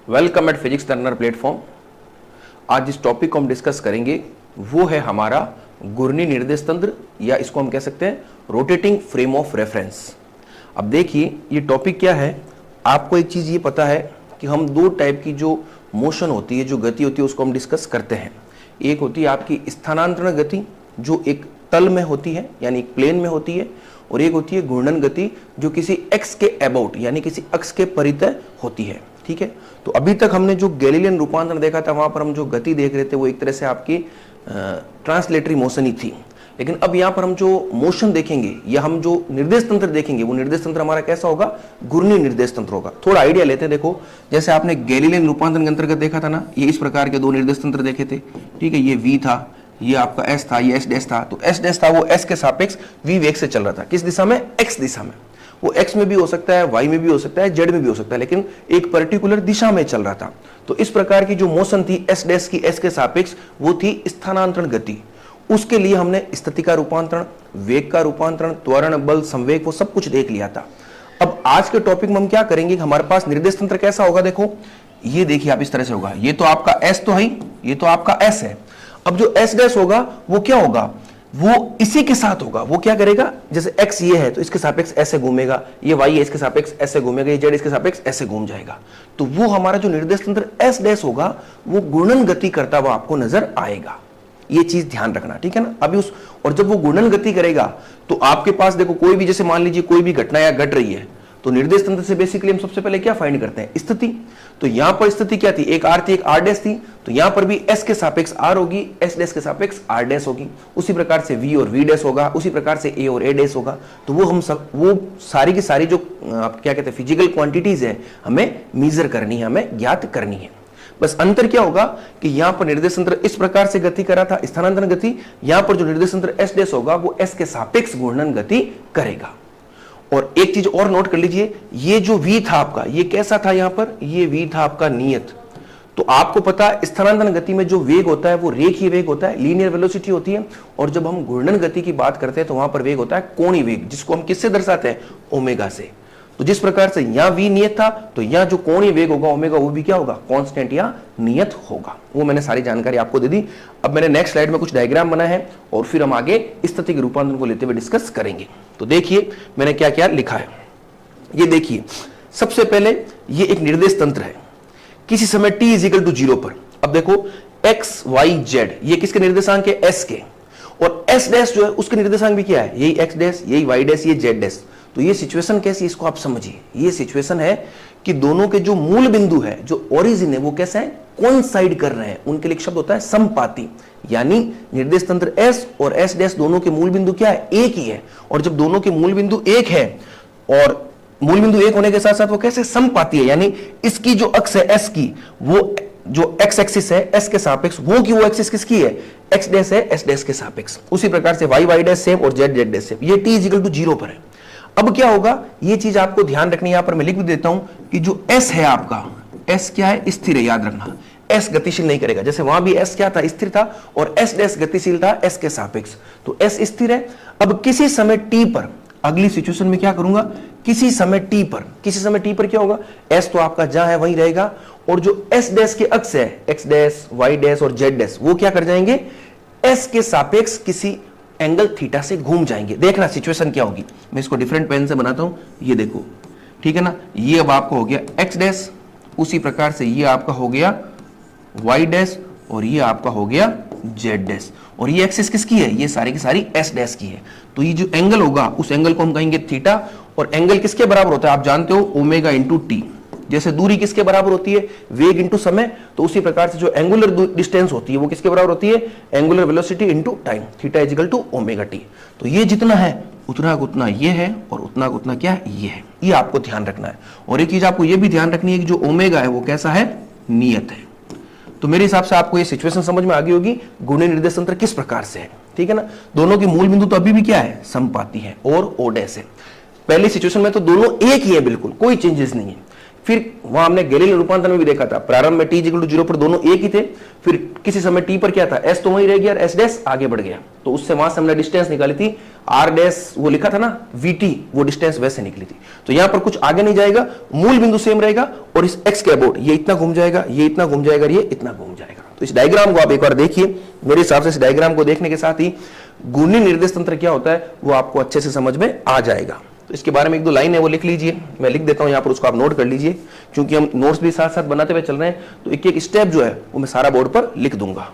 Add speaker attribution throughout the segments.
Speaker 1: Welcome eight physics learner platform. आज जिस topic को हम डिस्कस करेंगे वो है हमारा घूर्णी निर्देश तंत्र, या इसको हम कह सकते हैं रोटेटिंग फ्रेम ऑफ रेफरेंस। अब देखिए ये टॉपिक क्या है। आपको एक चीज ये पता है कि हम दो टाइप की जो मोशन होती है, जो गति होती है, उसको हम डिस्कस करते हैं। एक होती है आपकी स्थानांतरण गति जो एक तल में होती है यानी एक प्लेन में होती है, और एक होती है घूर्णन गति जो किसी एक्स के अबाउट यानी किसी अक्ष के परितः होती है। ठीक है, तो अभी तक हमने जो गैलीलियन रूपांतरण देखा था वहां पर हम जो गति देख रहे थे वो एक तरह से आपकी ट्रांसलेटरी मोशन ही थी। लेकिन अब यहाँ पर हम जो मोशन देखेंगे या हम जो निर्देश तंत्र देखेंगे वो निर्देश तंत्र हमारा कैसा होगा, घूर्णी निर्देश तंत्र होगा। थोड़ा आइडिया लेते हैं। देखो जैसे आपने गैलीलियन रूपांतरण के अंतर्गत देखा था ना, ये इस प्रकार के दो निर्देश तंत्र देखे थे। ठीक है, ये V था, ये आपका S था, ये S डैश था। तो S डैश था वो S के सापेक्ष V वेग से चल रहा था। किस दिशा में? X दिशा में। वो X में भी हो सकता है, Y में भी हो सकता है, Z में भी हो सकता है, लेकिन एक पर्टिकुलर दिशा में चल रहा था। तो इस प्रकार की जो मोशन थी S डैश की S के सापेक्ष, वो थी स्थानांतरण गति। उसके लिए हमने स्थिति का रूपांतरण, वेग का रूपांतरण, त्वरण, बल, संवेग, वो सब कुछ देख लिया था। अब आज के टॉपिक में हम क्या करेंगे, हमारे पास निर्देश तंत्र कैसा होगा। देखो ये देखिए आप, इस तरह से होगा। ये तो आपका S तो है, ये तो आपका S है। अब जो S डैश होगा वो क्या होगा, वो इसी के साथ होगा। वो क्या करेगा, जैसे x ये है तो इसके सापेक्ष ऐसे घूमेगा, ये y है इसके सापेक्ष ऐसे घूमेगा, ये z इसके सापेक्ष ऐसे घूम जाएगा। तो वो हमारा जो निर्देश तंत्र S डैश होगा वो घूर्णन गति करता हुआ आपको नजर आएगा। ये चीज ध्यान रखना, ठीक है ना। अभी उस और जब वो घूर्णन गति करेगा तो आपके पास देखो कोई भी, जैसे मान लीजिए कोई भी घटना या घट रही है, तो निर्देश तंत्र से बेसिकली हम सबसे पहले क्या फाइंड करते हैं, स्थिति। तो यहां पर स्थिति क्या थी, एक आर थी, एक आर डैश थी। तो यहां पर भी S के सापेक्ष R होगी, S डैश के सापेक्ष R डैश होगी। उसी प्रकार से V और V डैश होगा, उसी प्रकार से A और A डैश होगा। तो वो हम सब, वो सारी की सारी जो आप क्या कहते हैं फिजिकल क्वांटिटीज है, हमें मेजर करनी है, हमें ज्ञात करनी है। बस अंतर क्या होगा कि यहां पर निर्देश तंत्र इस प्रकार से गति करा था, स्थानांतरण गति। यहां पर जो निर्देश तंत्र S डैश होगा वो S के सापेक्ष घूर्णन गति करेगा। और एक चीज और नोट कर लीजिए, ये जो V था आपका, ये कैसा था, यहां पर ये V था आपका नियत। तो आपको पता है स्थानांतरण गति में जो वेग होता है वो रेखीय वेग होता है, लीनियर वेलोसिटी होती है। और जब हम घूर्णन गति की बात करते हैं तो वहां पर वेग होता है कोणीय वेग, जिसको हम किससे दर्शाते हैं, ओमेगा से। तो जिस प्रकार से यहां V नियत था, तो यहां जो कोणीय वेग होगा ओमेगा, वो भी क्या होगा, कांस्टेंट या नियत होगा। वो मैंने सारी जानकारी आपको दे दी। अब मैंने नेक्स्ट स्लाइड में कुछ डायग्राम बनाए हैं और फिर हम आगे स्थिति के रूपांतरण को लेते हुए डिस्कस करेंगे। तो देखिए मैंने क्या क्या लिखा है। ये देखिए, सबसे पहले ये एक निर्देश तंत्र है किसी समय t इजिकल टू 0 पर। अब देखो x y z ये किसके निर्देशांक है, s के। और s डैश जो है उसके निर्देशांक भी क्या है, यही x डैश, यही y डैश, ये z डैश। तो ये सिचुएशन कैसी, इसको आप समझिए। ये सिचुएशन है कि दोनों के जो मूल बिंदु है, जो ओरिजिन है, वो कैसे है, कोइंसाइड कर रहे हैं। उनके लिए एक शब्द होता है समपाती। यानी निर्देश तंत्र S और S डैश दोनों के मूल बिंदु क्या है, एक ही है। और जब दोनों के मूल बिंदु एक है और मूल बिंदु एक होने के साथ साथ वो कैसे समपाती है, यानी इसकी जो अक्ष है S की, वो जो x एक्सिस है S के सापेक्ष, वो की वो एक्सिस किसकी है, x डैश है S डैश के सापेक्ष। उसी प्रकार से y डैश सेम और z डैश सेम। ये t इजिकल टू 0 पर है। अब क्या होगा, ये चीज आपको ध्यान रखनी है। यहां पर मैं लिख भी देता हूं कि जो S है आपका, S क्या है, स्थिर है। याद रखना, S गतिशील नहीं करेगा। जैसे वहां भी S क्या था, स्थिर था, और S डैश गतिशील था S के सापेक्ष। तो S स्थिर है। अब किसी समय t पर, अगली सिचुएशन में क्या करूंगा, किसी समय t पर, किसी समय t पर क्या होगा, S तो आपका जहां है वहीं रहेगा, और जो S डैश के अक्ष है, X डैश, Y डैश और Z डैश, वो क्या कर जाएंगे, S के सापेक्ष किसी एंगल थीटा से घूम जाएंगे। देखना सिचुएशन क्या होगी। मैं इसको डिफरेंट पेन से बनाता हूं, ये देखो, ठीक है ना। ये अब आपका हो गया x डैश, उसी प्रकार से ये आपका हो गया y डैश, और ये आपका हो गया z डैश। और ये एक्सिस किसकी है, ये सारी की सारी s डैश की है। तो ये जो एंगल होगा उस एंगल को हम कहेंगे थीटा। और एंगल किसके बराबर होता है, आप जानते हो, ओमेगा इंटू टी। जैसे दूरी किसके बराबर होती है, वेग इंटू समय, तो उसी प्रकार से जो एंगुलर डिस्टेंस होती है वो किसके बराबर होती है, angular velocity into time, theta is equal to omega T. तो ये जितना है उतना उतना ये है, और उतना उतना क्या है, ये है। ये आपको ध्यान रखना है। और एक चीज आपको ये भी ध्यान रखनी है कि जो ओमेगा है वो कैसा है, नियत है। तो मेरे हिसाब से आपको ये सिचुएशन समझ में आ गई होगी, घूर्णी निर्देश तंत्र किस प्रकार से है, ठीक है ना। दोनों के मूल बिंदु तो अभी भी क्या है, समपाती है और ओ डैश है। पहली सिचुएशन में तो दोनों एक ही है, बिल्कुल कोई चेंजेस नहीं है। फिर वहां हमने गैलीलियन रूपांतरण में भी देखा था, प्रारंभ में t = 0 पर दोनों एक ही थे, फिर किसी समय t पर क्या था, s तो वहीं रह गया और s डैश आगे बढ़ गया, तो उससे वहां से हमने डिस्टेंस निकाली थी r डैश, वो लिखा था ना vt, वो डिस्टेंस वैसे निकली थी। तो यहां पर कुछ आगे नहीं जाएगा, मूल बिंदु सेम रहेगा और इस x के अबाउट ये इतना घूम जाएगा, ये इतना घूम जाएगा, ये इतना घूम जाएगा। तो इस डायग्राम को आप एक बार देखिए, मेरे हिसाब से इस डायग्राम को देखने के साथ ही घूर्णी निर्देश तंत्र क्या होता है वो आपको अच्छे से समझ में आ जाएगा। तो इसके बारे में एक दो लाइन है वो लिख लीजिए, मैं लिख देता हूं यहां पर, उसको आप नोट कर लीजिए, क्योंकि हम नोट्स भी साथ साथ बनाते हुए चल रहे हैं, तो एक एक स्टेप जो है वो मैं सारा बोर्ड पर लिख दूंगा।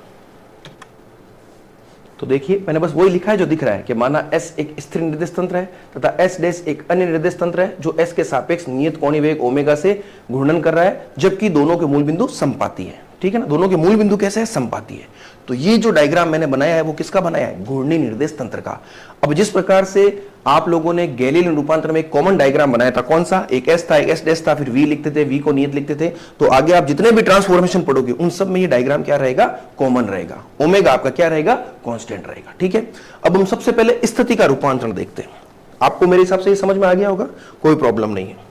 Speaker 1: तो देखिए मैंने बस वही लिखा है जो दिख रहा है कि माना S एक स्थिर निर्देश तंत्र है तथा S डैश एक अन्य निर्देश तंत्र है जो S के सापेक्ष नियत कोणीय वेग ओमेगा से घूर्णन कर रहा है, जबकि दोनों के मूल बिंदु समपाती है। ठीक है ना, दोनों के मूल बिंदु कैसे है, समपाती है। तो ये जो डायग्राम मैंने बनाया है वो किसका बनाया है, घूर्णी निर्देश तंत्र का। अब जिस प्रकार से आप लोगों ने गैलीलियन रूपांतरण में एक कॉमन डायग्राम बनाया था, कौन सा, एक S था, एक S डैश था, फिर V लिखते थे, V को नियत लिखते थे, तो आगे आप जितने भी ट्रांसफॉर्मेशन पढ़ोगे उन सब में ये डायग्राम क्या रहेगा, कॉमन रहेगा, ओमेगा आपका क्या रहेगा, कांस्टेंट रहेगा। ठीक है, अब हम सबसे पहले स्थिति का रूपांतरण देखते हैं। आपको मेरे हिसाब से ये समझ में आ गया होगा, कोई प्रॉब्लम नहीं है।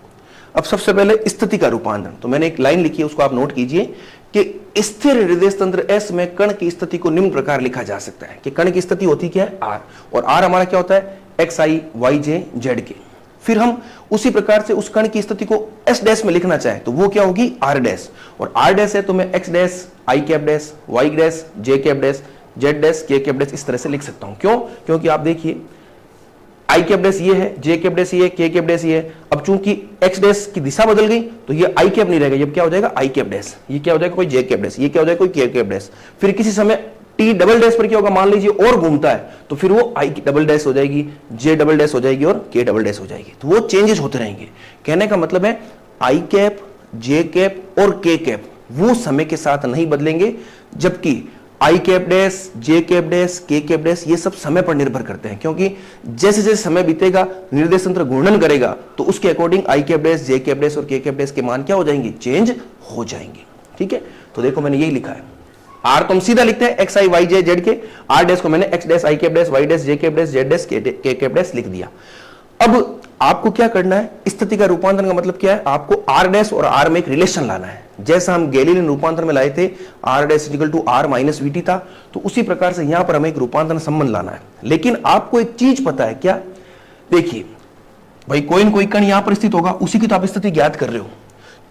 Speaker 1: अब सबसे पहले स्थिति का रूपांतरण, तो मैंने एक लाइन लिखी है उसको आप नोट कीजिए कि स्थिर निर्देश तंत्र S में कण की स्थिति को निम्न प्रकार लिखा जा सकता है कि कण की स्थिति होती क्या है, R, और R हमारा क्या होता है, xi yj z के। फिर हम उसी प्रकार से उस कण की स्थिति को S डैश में लिखना चाहे तो वो क्या होगी, R डैश, और R डैश है तो मैं x dash i cap dash y dash j cap dash z dash k cap dash इस तरह से लिख सकता हूं। क्यों, क्योंकि आप देखिए आई कैप डैश ये है, जे कैप डैश ये, के कैप डैश ये है। अब चूंकि एक्स डैश की दिशा बदल गई तो ये आई कैप नहीं रहेगा, ये क्या हो जाएगा, आई कैप डैश, ये क्या हो जाएगा, कोई जे कैप डैश, ये क्या हो जाएगा, कोई के कैप डैश। फिर किसी समय टी डबल डैश पर क्या होगा, मान लीजिए और घूमता है तो फिर वो आई डबल डैश हो जाएगी, जे डबल डैश हो जाएगी और के डबल डैश हो जाएगी। तो वो चेंजेस होते रहेंगे। कहने का मतलब है आई कैप, जे कैप और के कैप वो समय के साथ नहीं बदलेंगे, जबकि आई cap dash, J cap dash, K cap dash ये सब समय पर निर्भर करते हैं, क्योंकि जैसे जैसे समय बीतेगा निर्देश तंत्र घूर्णन करेगा तो उसके according I cap dash, J cap dash और के कैप डैश के मान क्या हो जाएंगे, चेंज हो जाएंगे। ठीक है, तो देखो मैंने यही लिखा है, आर तो हम सीधा लिखते हैं X I Y J Z K, R dash को मैंने X dash I cap dash, Y dash J cap dash, Z dash K cap dash लिख दिया। अब आपको क्या करना है, स्थिति का रूपांतरण का मतलब क्या है, आपको आर डैश और आर में एक रिलेशन लाना है। जैसा हम गैलीलियन रूपांतरण में लाए थे R dash equal to R minus VT था, तो उसी प्रकार से यहां पर हमें एक रूपांतरण संबंध लाना है। लेकिन आपको एक चीज पता है क्या, देखिए भाई कोई न कोई कण यहां पर स्थित होगा, उसी की तो आप स्थिति ज्ञात कर रहे हो।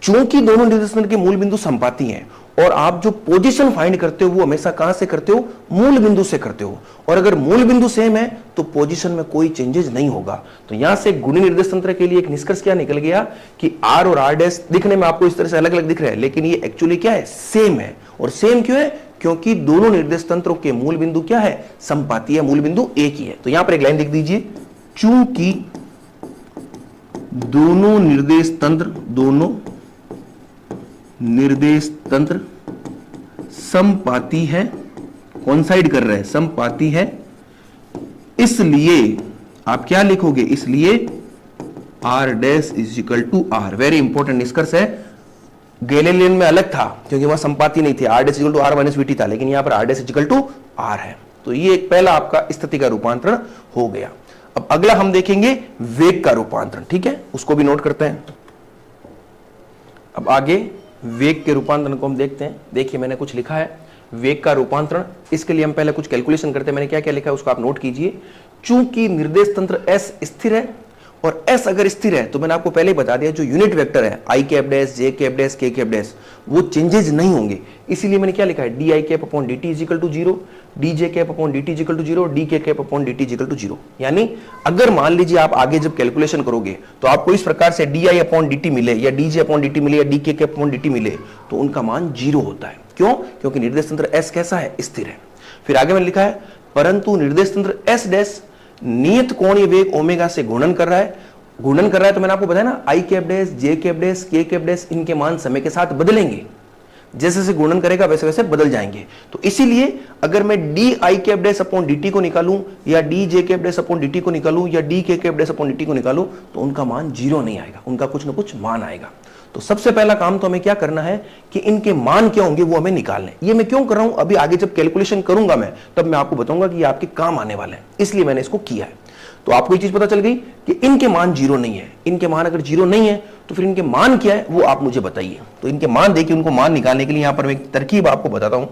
Speaker 1: चूंकि दोनों निर्देश तंत्र के मूल बिंदु समपाती हैं और आप जो पोजीशन फाइंड करते हो वो हमेशा कहां से करते हो, मूल बिंदु से करते हो, और अगर मूल बिंदु सेम है तो पोजीशन में कोई चेंजेस नहीं होगा। तो यहां से गुणी निर्देश तंत्र के लिए एक निष्कर्ष क्या निकल गया कि आर और आर डैश दिखने में आपको इस तरह से अलग अलग दिख रहे हैं, लेकिन ये एक्चुअली क्या है, सेम है। और सेम क्यों है, क्योंकि दोनों निर्देश तंत्रों के मूल बिंदु क्या है, समपाती है, मूल बिंदु एक ही है। तो यहां पर एक लाइन लिख दीजिए, चूंकि दोनों निर्देश तंत्र समपाती है, कोइंसाइड कर रहे हैं, समपाती है, इसलिए आप क्या लिखोगे, इसलिए R dash is equal to R. Very important निष्कर्ष है, गैलीलियन में अलग था क्योंकि वहां समपाती नहीं थी, R dash equal to R minus VT था, लेकिन यहां पर R dash equal to R है। तो ये एक पहला आपका स्थिति का रूपांतरण हो गया। अब अगला हम देखेंगे वेग का रूपांतरण, ठीक है, उसको भी नोट करते हैं। अब आगे वेग के रूपांतरण को हम देखते हैं। देखिए मैंने कुछ लिखा है वेग का रूपांतरण, इसके लिए हम पहले कुछ कैलकुलेशन करते हैं। मैंने क्या क्या लिखा है उसको आप नोट कीजिए। चूंकि निर्देश तंत्र S स्थिर है और S अगर स्थिर है तो मैंने आपको पहले ही बता दिया जो यूनिट वेक्टर है I cap dash, J cap dash, K cap dash वो चेंजेस नहीं होंगे। इसीलिए मैंने क्या लिखा है, D I cap upon D T is equal to 0, D J cap upon D T is equal to 0, D K cap upon D T is equal to 0। यानी अगर मान लीजिए आप आगे जब कैलकुलेशन करोगे तो आपको इस प्रकार से D I upon D T मिले या D J upon D T मिले या D K cap upon D T मिले तो उनका मान 0 होता है। क्यों, क्योंकि निर्देश तंत्र S कैसा है, स्थिर है। फिर आगे मैंने लिखा है परंतु निर्देश तंत्र S डैश नियत कोणीय वेग ओमेगा से घूर्णन कर रहा है। घूर्णन कर रहा है तो मैंने आपको बताया ना आई cap dash, J cap dash, K cap dash इनके मान समय के साथ बदलेंगे, जैसे जैसे घूर्णन करेगा वैसे वैसे बदल जाएंगे। तो इसीलिए अगर मैं D I cap dash upon D T को निकालूं या D J cap dash upon D T को निकालूं या D K cap dash upon D T को निकालूं तो उनका मान 0 नहीं आएगा, उनका कुछ ना कुछ मान आएगा। तो सबसे पहला काम तो हमें क्या करना है कि इनके मान क्या होंगे वो हमें निकालने। ये मैं क्यों कर रहा हूं, अभी आगे जब कैलकुलेशन करूंगा मैं तब मैं आपको बताऊंगा कि ये आपके काम आने वाले हैं, इसलिए मैंने इसको किया है। तो आपको ये चीज पता चल गई कि इनके मान जीरो नहीं है। इनके मान अगर जीरो नहीं है तो फिर इनके मान क्या है वो आप मुझे बताइए। तो इनके मान देखिए, उनको मान निकालने के लिए यहां पर मैं एक तरकीब आपको बताता हूं।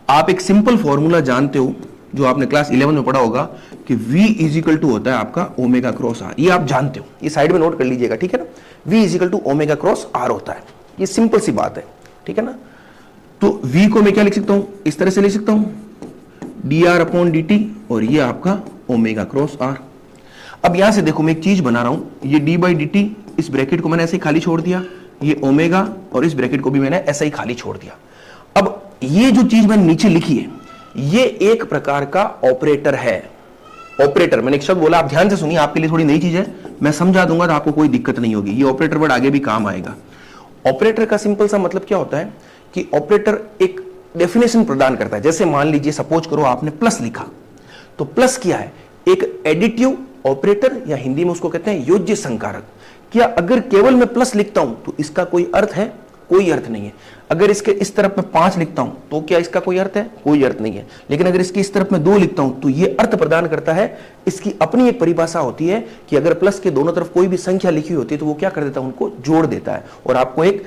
Speaker 1: आप एक सिंपल फॉर्मूला जानते हो जो आपने क्लास 11 में पढ़ा होगा कि V इज इक्वल टू होता है आपका ओमेगा क्रॉस आर। ये आप जानते हो, ये साइड में नोट कर लीजिएगा, ठीक है ना। V is equal to omega cross R होता है, ये सिंपल सी बात है, ठीक है ना। तो V को मैं क्या लिख सकता हूं, इस तरह से लिख सकता हूं dr अपॉन dt, और ये आपका ओमेगा क्रॉस आर। अब यहां से देखो मैं एक चीज बना रहा हूं, ये d बाई dt, इस ब्रैकेट को मैंने ऐसे ही खाली छोड़ दिया, ये ओमेगा और इस ब्रैकेट को भी मैंने ऐसा ही खाली छोड़ दिया। अब ये जो चीज मैंने नीचे लिखी है ये एक प्रकार का ऑपरेटर है। ऑपरेटर, मैंने एक शब्द बोला, आप ध्यान से सुनिए, आपके लिए थोड़ी नई चीज है, मैं समझा दूंगा तो आपको कोई दिक्कत नहीं होगी। ये ऑपरेटर वर्ड आगे भी काम आएगा। ऑपरेटर का सिंपल सा मतलब क्या होता है कि ऑपरेटर एक डेफिनेशन प्रदान करता है। जैसे मान लीजिए सपोज करो आपने प्लस लिखा, तो प्लस क्या है, एक एडिटिव ऑपरेटर, या हिंदी में उसको कहते हैं योज्य संकारक। क्या अगर केवल मैं प्लस लिखता हूं तो इसका कोई अर्थ है? कोई अर्थ नहीं है। अगर इसके इस तरफ मैं 5 लिखता हूं तो क्या इसका कोई अर्थ है? कोई अर्थ नहीं है। लेकिन अगर इसकी इस तरफ मैं 2 लिखता हूं तो यह अर्थ प्रदान करता है। इसकी अपनी एक परिभाषा होती है कि अगर प्लस के दोनों तरफ कोई भी संख्या लिखी होती है तो वो क्या कर देता है, उनको जोड़ देता है और आपको एक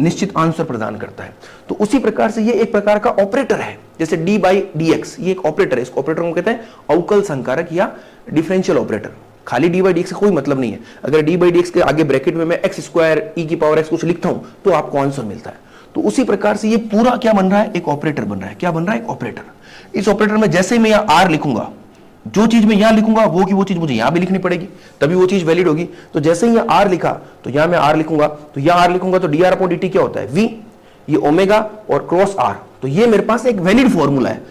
Speaker 1: निश्चित आंसर प्रदान करता है। तो उसी प्रकार से ये एक प्रकार का ऑपरेटर है। जैसे डी बाई डी एक्स, ये एक ऑपरेटर है। इस ऑपरेटर को कहते हैं अवकल संकारक या डिफरेंशियल ऑपरेटर। खाली डी बाई डी एक्स का कोई मतलब नहीं है। अगर डी बाई डी एक्स के आगे ब्रैकेट में मैं एक्स स्क्वायर ई की पावर एक्स कुछ लिखता हूं तो आपको आंसर मिलता है। तो उसी प्रकार से ये पूरा क्या बन रहा है, एक ऑपरेटर बन रहा है। क्या बन रहा है? एक ऑपरेटर। इस ऑपरेटर में जैसे ही मैं यहां आर लिखूंगा, जो चीज मैं यहां लिखूंगा वो चीज मुझे यहां भी लिखनी पड़ेगी, तभी वो चीज वैलिड होगी। तो जैसे ही यहां आर लिखा तो यहां मैं आर लिखूंगा, तो यहां आर लिखूंगा तो D R upon D T क्या होता है, वी, ये ओमेगा और क्रॉस आर। तो ये मेरे पास एक वैलिड फॉर्मूला है।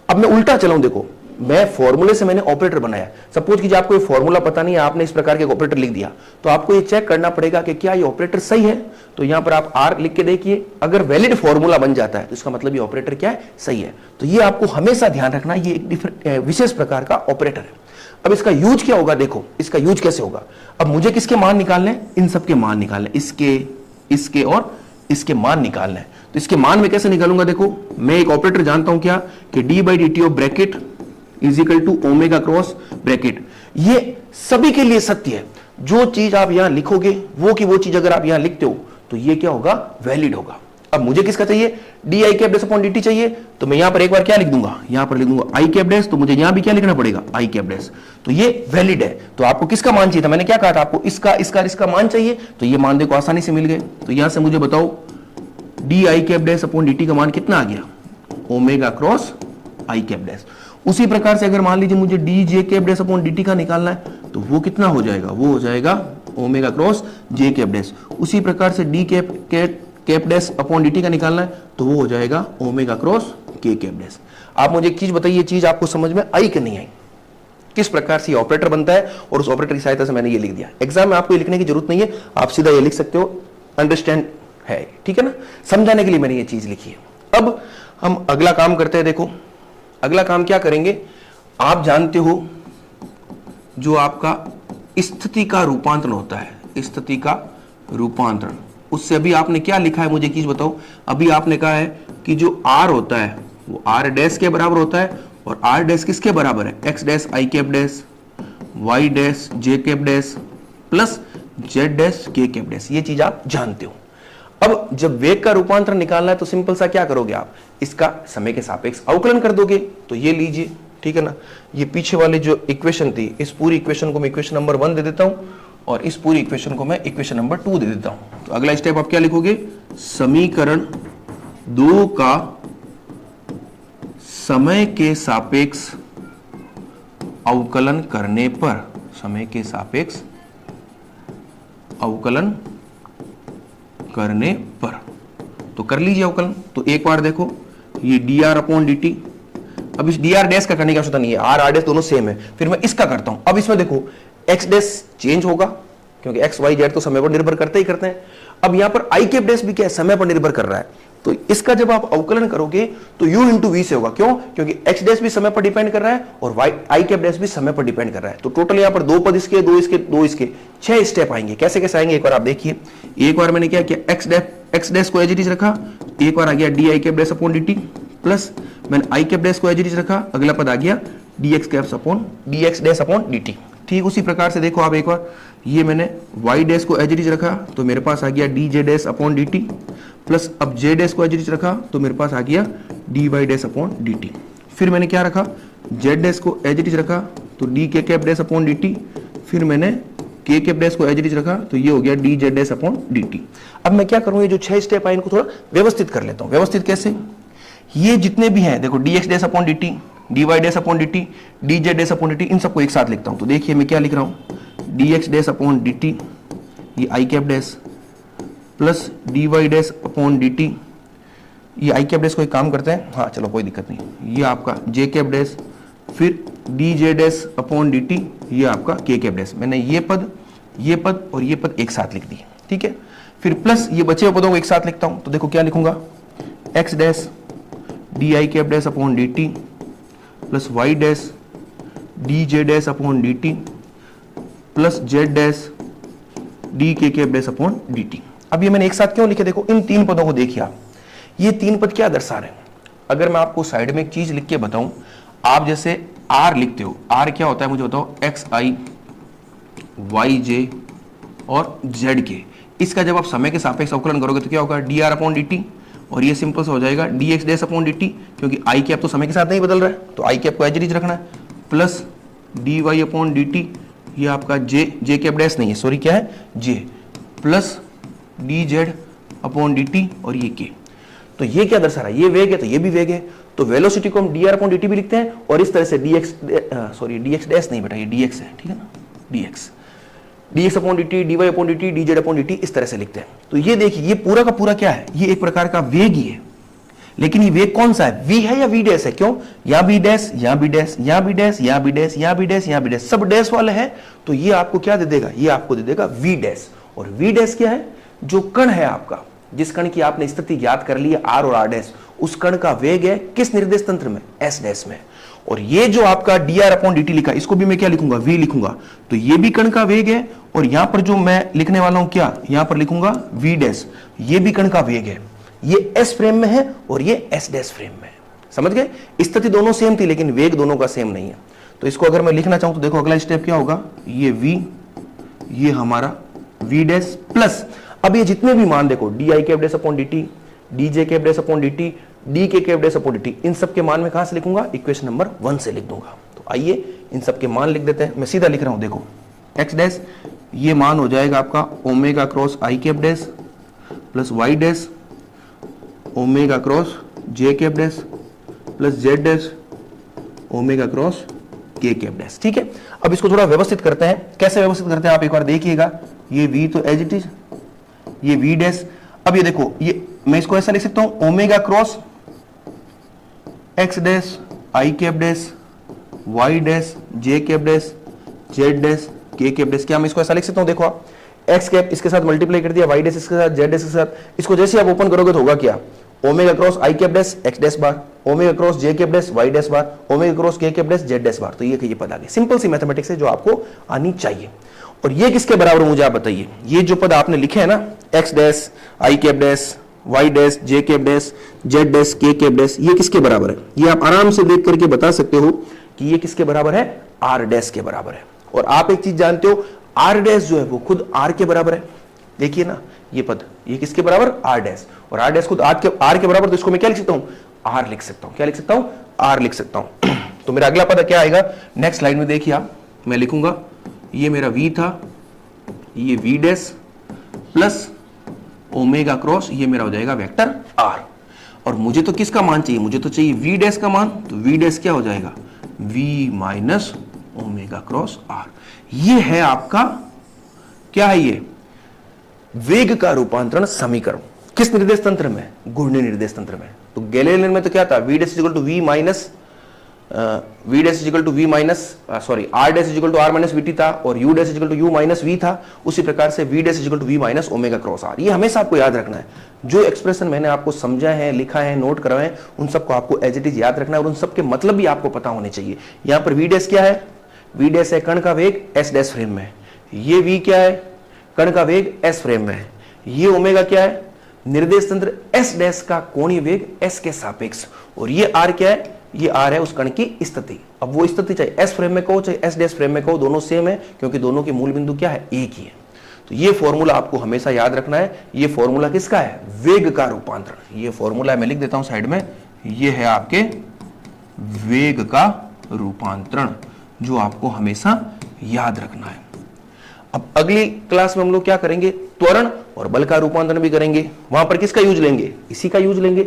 Speaker 1: अब मैं उल्टा चलाऊं, देखो मैं फॉर्मूले से मैंने ऑपरेटर बनाया। सपोज कीजिए आपको ये फॉर्मूला पता नहीं है, आपने इस प्रकार के ऑपरेटर लिख दिया, तो आपको ये चेक करना पड़ेगा कि क्या ये ऑपरेटर सही है। तो यहां पर आप आर लिख के देखिए, अगर वैलिड फॉर्मूला बन जाता है तो इसका मतलब ये ऑपरेटर क्या है, सही है। तो ये आपको हमेशा ध्यान रखना, ये एक विशेष प्रकार का ऑपरेटर है। अब इसका यूज क्या होगा, देखो इसका यूज कैसे होगा। अब मुझे किसके मान निकालने, इन सबके मान निकालने, इसके, इसके और इसके मान निकालना है। तो इसके मान में कैसे निकालूंगा, देखो मैं एक ऑपरेटर जानता हूं क्या, कि D by D T of bracket is equal to omega cross bracket. ये सभी के लिए सत्य है। जो चीज आप यहां लिखोगे वो की वो चीज अगर आप यहां लिखते हो तो ये क्या होगा, वैलिड होगा। अब मुझे किसका चाहिए, D I cap dash upon D T चाहिए। तो मैं यहां पर एक बार क्या लिख दूंगा, यहां पर लिख दूंगा आई कैप डैश, तो मुझे यहां भी क्या लिखना पड़ेगा, आई कैप डैश। तो ये वैलिड है। तो आपको किसका मान चाहिए था, मैंने क्या कहा था आपको, इसका इसका इसका मान चाहिए। तो ये मान देखो आसानी से मिल गए। तो यहां से मुझे बताओ D I cap dash upon D T का मान कितना आ गया, omega cross I cap dash. उसी प्रकार से अगर मान लीजिए मुझे D J cap dash upon D T का निकालना है तो वो कितना हो जाएगा, वो हो जाएगा omega cross J cap dash. उसी प्रकार से D cap dash upon D T का निकालना है तो वो हो जाएगा omega cross K cap dash. आप मुझे एक चीज बताइए, ये चीज आपको समझ में आई कि नहीं आई, किस प्रकार से ऑपरेटर बनता है, और उस ऑपरेटर की सहायता से मैंने ये लिख दिया। एग्जाम में आपको ये लिखने की जरूरत नहीं है, आप सीधा ये लिख सकते हो, अंडरस्टैंड है, ठीक है ना। समझाने के लिए मैंने ये चीज लिखी है। अब हम अगला काम करते हैं। देखो अगला काम क्या करेंगे, आप जानते हो जो आपका स्थिति का रूपांतरण होता है, स्थिति का रूपांतरण, उससे अभी आपने क्या लिखा है मुझे चीज बताओ। अभी आपने कहा है कि जो आर होता है वो आर डैश के बराबर होता है, और आर डैश किसके बराबर है, X dash I cap dash, Y dash J cap dash plus Z dash K cap dash. ये चीज आप जानते हो। अब जब वेग का रूपांतरण निकालना है तो सिंपल सा क्या करोगे आप, इसका समय के सापेक्ष अवकलन कर दोगे। तो ये लीजिए, ठीक है ना। ये पीछे वाली जो इक्वेशन थी, इस पूरी इक्वेशन को मैं इक्वेशन नंबर 1 दे देता हूं, और इस पूरी इक्वेशन को मैं इक्वेशन नंबर 2 दे देता हूं। तो अगला स्टेप आप क्या लिखोगे, समीकरण 2 का समय के सापेक्ष अवकलन करने पर, समय के सापेक्ष अवकलन करने पर, तो कर लीजिए अवकलन। तो एक बार देखो ये D R upon D T, अब इस डी आर डैश का करने की आवश्यकता नहीं है, आर आर डैश दोनों सेम है। फिर मैं इसका करता हूं। अब इसमें देखो एक्स डैश चेंज होगा, क्योंकि एक्स वाई जेड तो समय पर निर्भर करते ही करते हैं। अब यहां पर आई कैप डैश भी क्या है, समय पर निर्भर कर रहा है। तो इसका जब आप अवकलन करोगे तो u इंटू वी से होगा। क्यों, क्योंकि एक्स डैश भी समय पर डिपेंड कर रहा है और वाई आई कैप डैश भी समय पर डिपेंड कर रहा है। तो टोटल यहां पर 2 पद इसके, 2 इसके, 2 इसके, 6 स्टेप आएंगे। कैसे कैसे आएंगे एक बार आप देखिए। एक बार मैंने क्या किया, एक्स डैश को एज इट इज रखा, एक बार आ गया D I cap dash upon D T, plus मैंने आई कैप डैश को एज इट इज रखा, अगला पद आ गया D X dash upon D T. ठीक उसी प्रकार से देखो आप एक बार, ये मैंने y डैश को एज इट इज रखा तो मेरे पास आ गया D J dash upon D T, plus अब j डैश को एज इट इज रखा तो मेरे पास आ गया D Y dash upon D T. फिर मैंने क्या रखा, z डैश को एज इट इज रखा तो D K cap dash upon D T, फिर मैंने के कैप डैश को एज इट इज रखा तो ये हो गया D Z dash upon D T. अब मैं क्या करूँ, ये जो 6 स्टेप है इनको थोड़ा व्यवस्थित कर लेता हूँ। व्यवस्थित कैसे, ये जितने भी हैं देखो D X dash upon D T, D Y dash upon D T, D Z dash upon D T, इन सबको एक साथ लिखता हूँ। तो देखिए मैं क्या लिख रहा हूँ, D X dash upon D T, ये I cap dash, plus D Y dash upon D T, ये आई कैप डैश को एक काम करते हैं, हाँ चलो कोई दिक्कत नहीं, ये आपका जे कैप डैश, फिर D J dash upon D T, ये आपका के कैप डैश। मैंने ये पद और ये पद एक साथ लिख दिए, ठीक है। फिर प्लस ये बचे हुए पदों को एक साथ लिखता हूं, तो देखो क्या लिखूंगा, X dash D I cap dash upon D T, plus Y dash D J dash upon D T, plus Z dash D K cap dash upon D T. अब ये मैंने एक साथ क्यों लिखे, देखो इन 3 पदों को देखिए आप, ये 3 पद क्या दर्शा रहे हैं। अगर मैं आपको साइड में एक चीज लिख के बताऊं, आप जैसे आर लिखते हो, आर क्या होता है मुझे बताओ, एक्स आई वाई जे और जेड के, इसका जब आप समय के सापेक्ष अवकलन करोगे तो क्या होगा, D R upon D T, और ये सिंपल सा हो जाएगा D X dash upon D T, क्योंकि आई कैप तो समय के साथ नहीं बदल रहा है तो आई कैप को एज इट इज रखना है, plus D Y upon D T, ये आपका जे कैप डैश नहीं है, सॉरी क्या है J, plus D Z upon D T और ये के। तो ये क्या दर्शा रहा है, ये वेग है तो ये भी वेग है, तो वेलोसिटी को हम D R upon D T भी लिखते हैं, और इस तरह से डी एक्स डैश नहीं बेटा, ये डी एक्स है, ठीक है ना, D X upon D T, D Y upon D T, D Z upon D T, इस तरह से लिखते हैं। तो ये देखिए ये पूरा का पूरा क्या है, ये एक प्रकार का वेग ही है, लेकिन ये वेग कौन सा है, वी है या वी डैश है, क्यों, यहाँ बी डैश, यहाँ बी डैश, यहाँ बी डैश, यहाँ बी डैश, यहाँ बी डैश, यहाँ बी डैश, सब डैश वाले हैं, तो ये आपको क्या दे देगा, ये आपको दे देगा वी डैश। और वी डैश क्या है, जो कण है आपका, जिस कण की आपने स्थिति याद कर ली है आर और आर डैश, उस कण का वेग है किस निर्देश तंत्र में, एस डैश में। और ये जो आपका D R upon D T लिखा, इसको भी मैं क्या लिखूंगा, वी लिखूंगा, तो ये भी कण का वेग है, और यहां पर जो मैं लिखने वाला हूं क्या, यहां पर लिखूंगा वी डैश, ये भी कण का वेग है, ये एस फ्रेम में है और ये एस डैश फ्रेम में है। समझ गए, स्थिति दोनों सेम थी लेकिन वेग दोनों का सेम नहीं है। तो इसको अगर मैं लिखना चाहूं तो देखो अगला स्टेप क्या होगा, ये वी, ये हमारा वी डैश, प्लस अब ये जितने भी मान देखो, D I cap dash upon D T, D J cap dash upon D T, D K cap dash upon D T, इन सब के मान में कहां से लिखूंगा, इक्वेशन नंबर 1 से लिख दूंगा। तो आइए इन सब के मान लिख देते हैं, मैं सीधा लिख रहा हूं, देखो एक्स डैश, ये मान हो जाएगा आपका omega cross I cap dash, plus Y dash omega cross J cap dash, plus Z dash omega cross K cap dash. ठीक है, अब इसको थोड़ा व्यवस्थित करते हैं, कैसे व्यवस्थित करते हैं आप एक बार देखिएगा, ये वी तो एज इट इज, ये वी डैश, अब ये देखो, ये मैं इसको ऐसा लिख सकता हूं, omega cross X dash I cap dash Y dash J cap dash Z dash K cap dash. क्या मैं इसको ऐसा लिख सकता हूं, देखो आप एक्स कैप इसके साथ मल्टीप्लाई कर दिया, वाई डैश इसके साथ, जेड डैश के साथ, इसको जैसे आप ओपन करोगे तो होगा क्या, omega cross I cap dash x dash bar, omega cross J cap dash Y dash bar, omega cross K cap dash Z dash बार। तो ये पद आ गए, सिंपल सी मैथमेटिक्स है जो आपको आनी चाहिए। और ये किसके बराबर मुझे आप बताइए, ये जो पद आपने लिखे हैं ना, X dash I cap dash Y dash J cap dash Z dash K cap dash, ये किसके बराबर है, ये आप आराम से देख करके बता सकते हो कि ये किसके बराबर है, आर डैश के बराबर है। और आप एक चीज जानते हो, आर डैश जो है वो खुद आर के बराबर है, देखिए ना ये पद, ये किसके बराबर, आर डैश, और आर डैश खुद आर के बराबर, तो इसको मैं क्या लिख सकता हूं, आर लिख सकता हूं, क्या लिख सकता हूं, आर लिख सकता हूं। तो मेरा अगला पद क्या आएगा, नेक्स्ट स्लाइड में देखिए आप, मैं लिखूंगा, ये मेरा वी था, ये V dash plus omega cross, ये मेरा हो जाएगा वेक्टर आर। और मुझे तो किसका मान चाहिए, मुझे तो चाहिए वी डैश का मान, तो वी डैश क्या हो जाएगा, V minus omega cross R. ये है आपका, क्या है ये, वेग का रूपांतरण समीकरण, किस निर्देश तंत्र में, घूर्णी निर्देश तंत्र में। तो गैलीलियन में तो क्या था, V dash equal to V minus V dash equal to V minus sorry R dash equal to R minus V T था, और U dash equal to U minus V था। उसी प्रकार से V dash equal to V minus omega cross R. ये हमेशा आपको याद रखना है, जो एक्सप्रेशन मैंने आपको समझा है, लिखा है, नोट करवाए हैं, उन सबको आपको एज इट इज याद रखना है, और उन सबके मतलब भी आपको पता होने चाहिए। यहाँ पर वी डैश क्या है, वी डैश है कण का वेग एस डैश फ्रेम में, ये वी क्या है, कण का वेग एस फ्रेम में है, ये ओमेगा क्या है, निर्देश तंत्र एस डैश का कोणीय वेग एस के सापेक्ष, और ये आर क्या है, ये आर है उस कण की स्थिति। अब वो स्थिति चाहे एस फ्रेम में कहो चाहे एस डैश फ्रेम में कहो, दोनों सेम है क्योंकि दोनों के मूल बिंदु क्या है, एक ही है। तो ये फॉर्मूला आपको हमेशा याद रखना है। ये फॉर्मूला किसका है, वेग का रूपांतरण। ये फॉर्मूला मैं लिख देता हूं साइड में, ये है आपके वेग का रूपांतरण जो आपको हमेशा याद रखना है। अब अगली क्लास में हम लोग क्या करेंगे, त्वरण और बल का रूपांतरण भी करेंगे। वहां पर किसका यूज लेंगे, इसी का यूज लेंगे।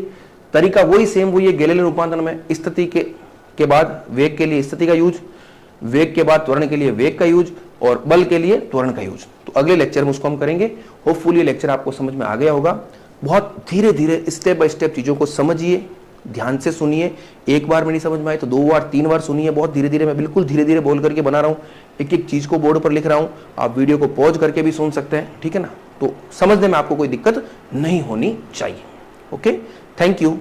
Speaker 1: तरीका वही सेम वही है गैलीलियो रूपांतरण में, स्थिति के बाद वेग के लिए स्थिति का यूज, वेग के बाद त्वरण के लिए वेग का यूज और बल के लिए त्वरण का यूज। तो अगले लेक्चर में उसको हम करेंगे। होपफुली ये लेक्चर आपको समझ में आ गया होगा। बहुत धीरे धीरे स्टेप बाय स्टेप चीजों को समझिए, ध्यान से सुनिए। एक बार में नहीं समझ में आए तो 2 बार 3 बार सुनिए। बहुत धीरे धीरे, मैं बिल्कुल धीरे धीरे बोल करके बना रहा हूँ, एक एक चीज को बोर्ड पर लिख रहा हूँ। आप वीडियो को पॉज करके भी सुन सकते हैं, ठीक है ना। तो समझने में आपको कोई दिक्कत नहीं होनी चाहिए। Okay, thank you.